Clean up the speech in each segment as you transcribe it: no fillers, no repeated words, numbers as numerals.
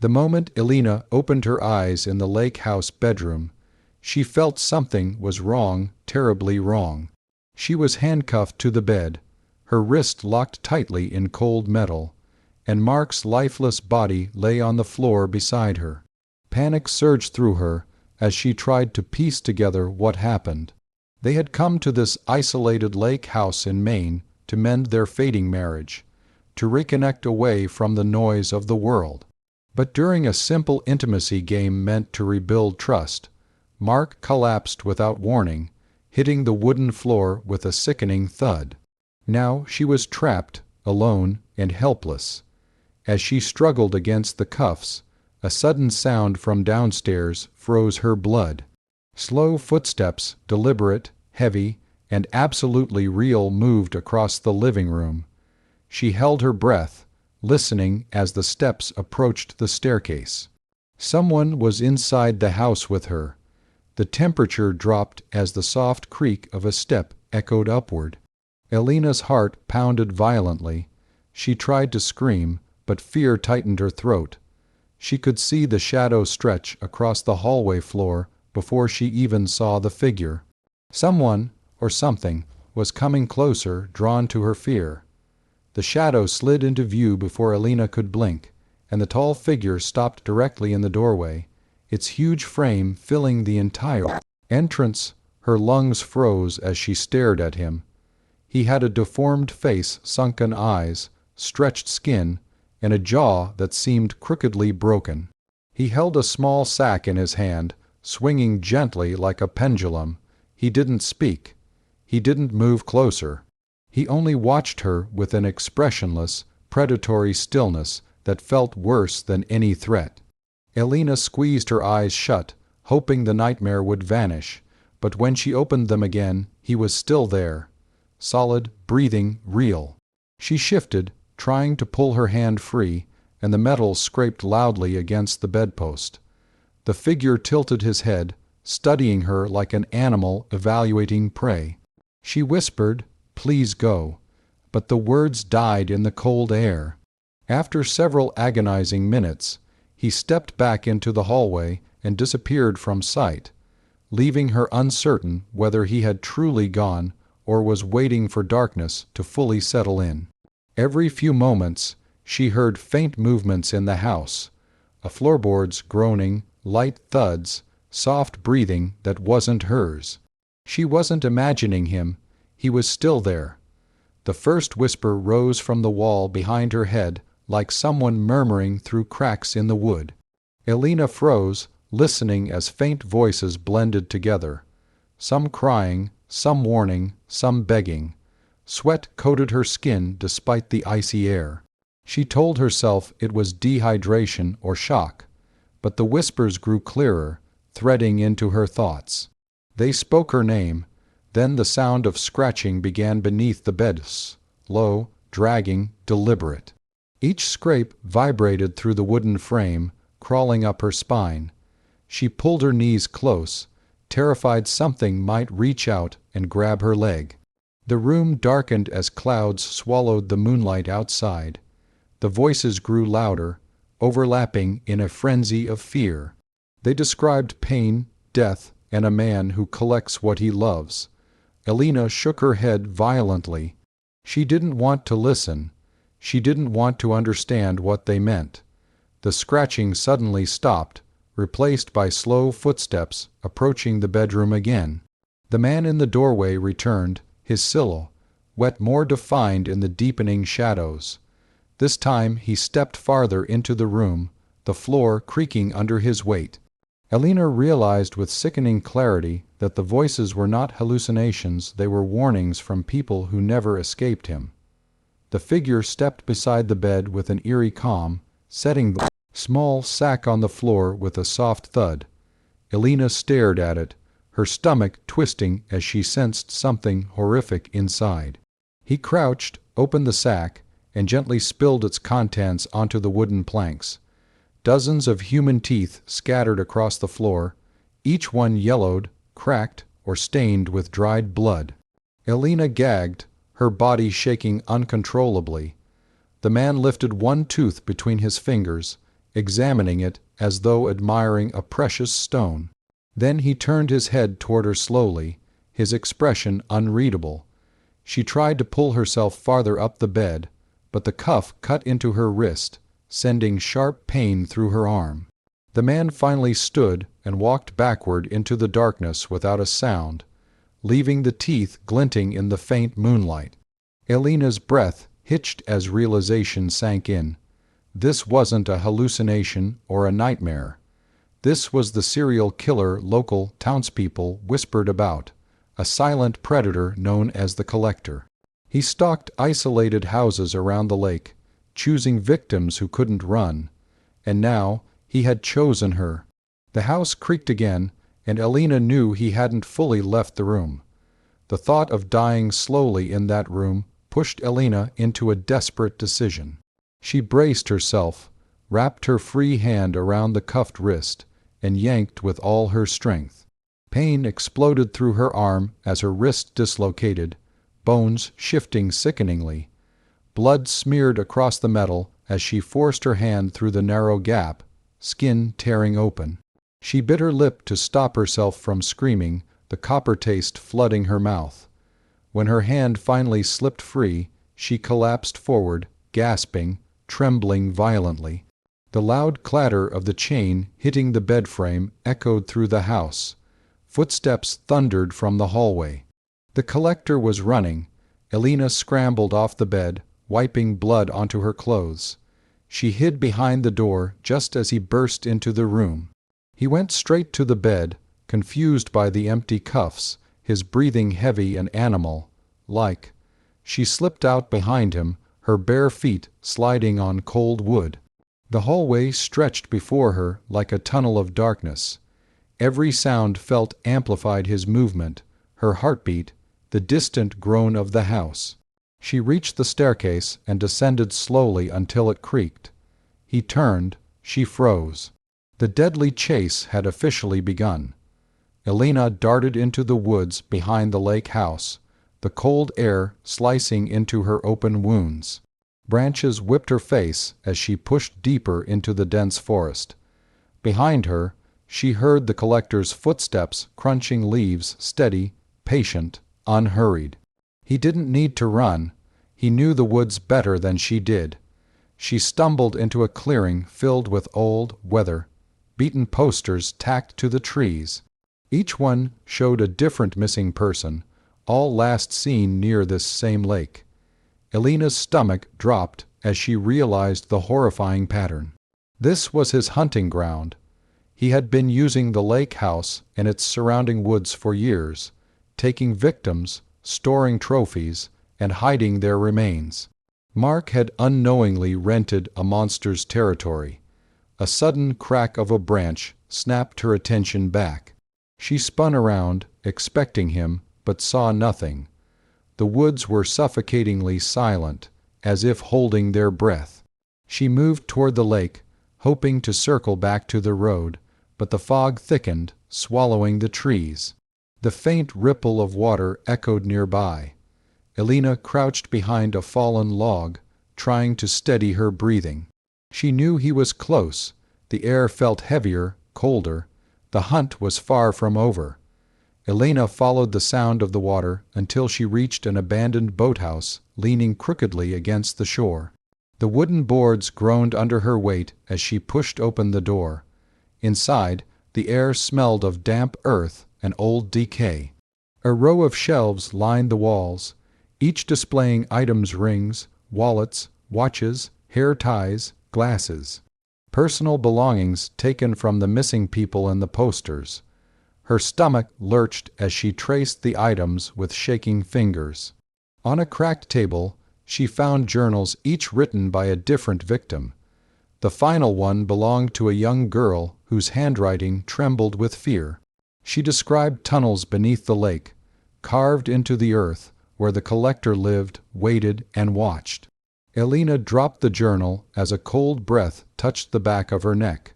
The moment Elena opened her eyes in the lake house bedroom, she felt something was wrong, terribly wrong. She was handcuffed to the bed, her wrist locked tightly in cold metal, and Mark's lifeless body lay on the floor beside her. Panic surged through her as she tried to piece together what happened. They had come to this isolated lake house in Maine to mend their fading marriage, to reconnect away from the noise of the world. But during a simple intimacy game meant to rebuild trust, Mark collapsed without warning, hitting the wooden floor with a sickening thud. Now she was trapped, alone, and helpless. As she struggled against the cuffs, a sudden sound from downstairs froze her blood. Slow footsteps, deliberate, heavy, and absolutely real, moved across the living room. She held her breath, listening as the steps approached the staircase. Someone was inside the house with her. The temperature dropped as the soft creak of a step echoed upward. Elena's heart pounded violently. She tried to scream, but fear tightened her throat. She could see the shadow stretch across the hallway floor before she even saw the figure. Someone, or something, was coming closer, drawn to her fear. The shadow slid into view before Elena could blink, and the tall figure stopped directly in the doorway, its huge frame filling the entire entrance. Her lungs froze as she stared at him. He had a deformed face, sunken eyes, stretched skin, and a jaw that seemed crookedly broken. He held a small sack in his hand, swinging gently like a pendulum. He didn't speak. He didn't move closer. He only watched her with an expressionless, predatory stillness that felt worse than any threat. Elena squeezed her eyes shut, hoping the nightmare would vanish, but when she opened them again, he was still there. Solid, breathing, real. She shifted, trying to pull her hand free, and the metal scraped loudly against the bedpost. The figure tilted his head, studying her like an animal evaluating prey. She whispered, "Please go," but the words died in the cold air. After several agonizing minutes, he stepped back into the hallway and disappeared from sight, leaving her uncertain whether he had truly gone or was waiting for darkness to fully settle in. Every few moments, she heard faint movements in the house, a floorboards groaning, light thuds, soft breathing that wasn't hers. She wasn't imagining him. He was still there. The first whisper rose from the wall behind her head like someone murmuring through cracks in the wood. Elena froze, listening as faint voices blended together, some crying, some warning, some begging. Sweat coated her skin despite the icy air. She told herself it was dehydration or shock, but the whispers grew clearer, threading into her thoughts. They spoke her name, then the sound of scratching began beneath the beds, low, dragging, deliberate. Each scrape vibrated through the wooden frame, crawling up her spine. She pulled her knees close, terrified something might reach out and grab her leg. The room darkened as clouds swallowed the moonlight outside. The voices grew louder, overlapping in a frenzy of fear. They described pain, death, and a man who collects what he loves. Elena shook her head violently. She didn't want to listen. She didn't want to understand what they meant. The scratching suddenly stopped, replaced by slow footsteps approaching the bedroom again. The man in the doorway returned, his silhouette more defined in the deepening shadows. This time he stepped farther into the room, the floor creaking under his weight. Elena realized with sickening clarity that the voices were not hallucinations, they were warnings from people who never escaped him. The figure stepped beside the bed with an eerie calm, setting the small sack on the floor with a soft thud. Elena stared at it, her stomach twisting as she sensed something horrific inside. He crouched, opened the sack, and gently spilled its contents onto the wooden planks. Dozens of human teeth scattered across the floor, each one yellowed, cracked, or stained with dried blood. Elena gagged, her body shaking uncontrollably. The man lifted one tooth between his fingers, examining it as though admiring a precious stone. Then he turned his head toward her slowly, his expression unreadable. She tried to pull herself farther up the bed, but the cuff cut into her wrist, sending sharp pain through her arm. The man finally stood and walked backward into the darkness without a sound, leaving the teeth glinting in the faint moonlight. Elena's breath hitched as realization sank in. This wasn't a hallucination or a nightmare. This was the serial killer local townspeople whispered about, a silent predator known as the Collector. He stalked isolated houses around the lake, choosing victims who couldn't run. And now he had chosen her. The house creaked again, and Elena knew he hadn't fully left the room. The thought of dying slowly in that room pushed Elena into a desperate decision. She braced herself, wrapped her free hand around the cuffed wrist, and yanked with all her strength. Pain exploded through her arm as her wrist dislocated, bones shifting sickeningly. Blood smeared across the metal as she forced her hand through the narrow gap, skin tearing open. She bit her lip to stop herself from screaming, the copper taste flooding her mouth. When her hand finally slipped free, she collapsed forward, gasping, trembling violently. The loud clatter of the chain hitting the bed frame echoed through the house. Footsteps thundered from the hallway. The Collector was running. Elena scrambled off the bed, wiping blood onto her clothes. She hid behind the door just as he burst into the room. He went straight to the bed, confused by the empty cuffs, his breathing heavy and animal-like. She slipped out behind him, her bare feet sliding on cold wood. The hallway stretched before her like a tunnel of darkness. Every sound felt amplified his movement, her heartbeat, the distant groan of the house. She reached the staircase and descended slowly until it creaked. He turned. She froze. The deadly chase had officially begun. Elena darted into the woods behind the lake house, the cold air slicing into her open wounds. Branches whipped her face as she pushed deeper into the dense forest. Behind her, she heard the Collector's footsteps crunching leaves, steady, patient, unhurried. He didn't need to run. He knew the woods better than she did. She stumbled into a clearing filled with old, weather-beaten posters tacked to the trees. Each one showed a different missing person, all last seen near this same lake. Elena's stomach dropped as she realized the horrifying pattern. This was his hunting ground. He had been using the lake house and its surrounding woods for years, taking victims, storing trophies, and hiding their remains. Mark had unknowingly rented a monster's territory. A sudden crack of a branch snapped her attention back. She spun around, expecting him, but saw nothing. The woods were suffocatingly silent, as if holding their breath. She moved toward the lake, hoping to circle back to the road, but the fog thickened, swallowing the trees. The faint ripple of water echoed nearby. Elena crouched behind a fallen log, trying to steady her breathing. She knew he was close. The air felt heavier, colder. The hunt was far from over. Elena followed the sound of the water until she reached an abandoned boathouse leaning crookedly against the shore. The wooden boards groaned under her weight as she pushed open the door. Inside, the air smelled of damp earth and old decay. A row of shelves lined the walls, each displaying items: rings, wallets, watches, hair ties, glasses. Personal belongings taken from the missing people in the posters. Her stomach lurched as she traced the items with shaking fingers. On a cracked table, she found journals each written by a different victim. The final one belonged to a young girl whose handwriting trembled with fear. She described tunnels beneath the lake, carved into the earth, where the Collector lived, waited, and watched. Elena dropped the journal as a cold breath touched the back of her neck.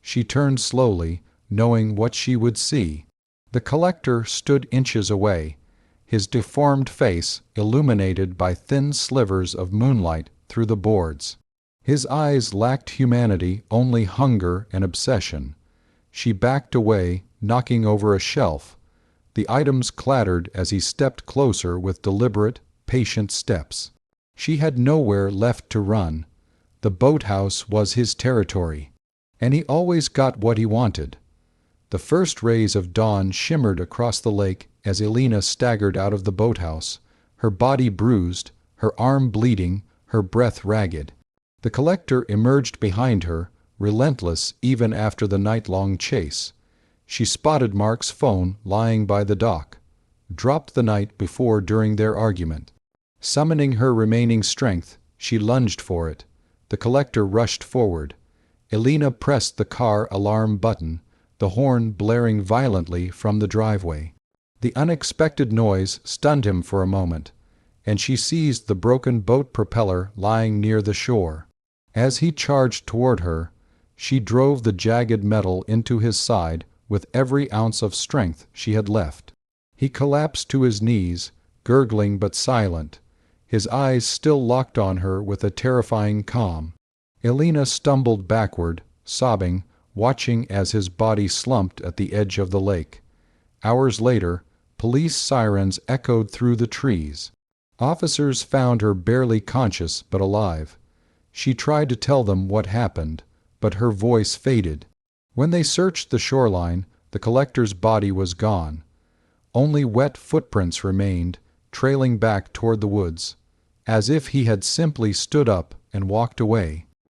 She turned slowly, knowing what she would see. The Collector stood inches away, his deformed face illuminated by thin slivers of moonlight through the boards. His eyes lacked humanity, only hunger and obsession. She backed away, knocking over a shelf. The items clattered as he stepped closer with deliberate, patient steps. She had nowhere left to run. The boathouse was his territory. And he always got what he wanted. The first rays of dawn shimmered across the lake as Elena staggered out of the boathouse, her body bruised, her arm bleeding, her breath ragged. The collector emerged behind her, relentless even after the night-long chase. She spotted Mark's phone lying by the dock, dropped the night before during their argument. Summoning her remaining strength, she lunged for it. The collector rushed forward. Elena pressed the car alarm button, the horn blaring violently from the driveway. The unexpected noise stunned him for a moment, and she seized the broken boat propeller lying near the shore. As he charged toward her, she drove the jagged metal into his side with every ounce of strength she had left. He collapsed to his knees, gurgling but silent, his eyes still locked on her with a terrifying calm. Elena stumbled backward, sobbing, watching as his body slumped at the edge of the lake. Hours later, police sirens echoed through the trees. Officers found her barely conscious but alive. She tried to tell them what happened, but her voice faded. When they searched the shoreline, the collector's body was gone. Only wet footprints remained, trailing back toward the woods, as if he had simply stood up and walked away.